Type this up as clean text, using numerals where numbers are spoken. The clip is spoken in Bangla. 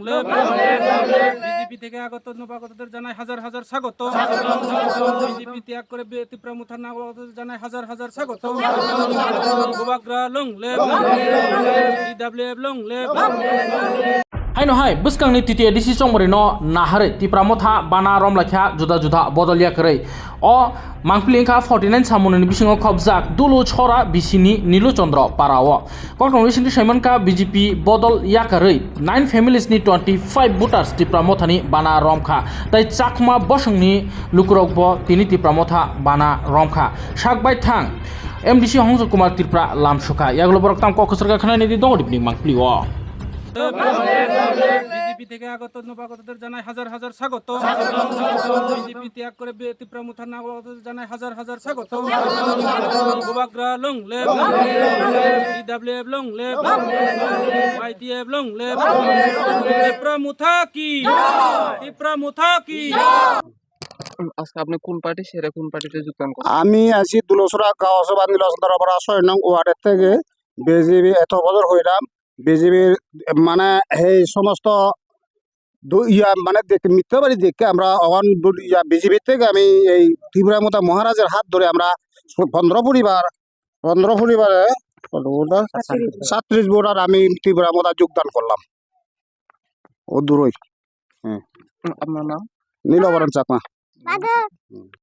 বিজেপি থেকে আগত নবাগতদের জানাই হাজার হাজার স্বাগত। বিজেপি ত্যাগ করে তীব্রামুথার নবাগতদের জানাই হাজার হাজার স্বাগত। গোবাগ্রা লং লেব DWF লং লেব Haino hai buskang ni titi edisi chongmori no nahare tipramotha bana romlakha juda juda bodolia krei o mangplingkha 49 samuni bisingo khobjak dulu chora bisini nilu chandra parao konkong recently shaimanka BJP bodol yakarei 9 families ni 25 voters tipramotha ni bana romkha tai chakma bosangni lukrokbo tini tipramotha bana romkha sakbai thang MDC Hongso Kumar Tripura lamsukha yaglo borok tam kokosrga khana ni dong dipni mangplio BJP থেকে আগত নবাগতদের জানাই হাজার হাজার স্বাগত। বিজেপি ত্যাগ করে তীব্রামুথার নবাগতদের জানাই হাজার হাজার স্বাগত। গোবাগ্রা লং লেব DWF লং লেব YTF লং লেব তীব্রামুথা কি আজকে আপনি কোন পার্টি সেরা কোন পার্টিতে যোগদান করেন? আমি আছি দুলসরা গাঁও সভা নির্বাচন করা 6 নং ওয়ার্ডের থেকে বিজেপি এত বছর হইলাম বিজেপির মানে এই সমস্ত মানে দেখে মিথ্যাবাড়ি দেখে আমরা অন বিজেপির থেকে আমি এই তীব্রামুথা মহারাজের হাত ধরে আমরা 15 পরিবারে 37 ভোটার আমি তীব্রামুথা যোগদান করলাম ও দূরই আপনার নাম? নীলবরণ চাকমা।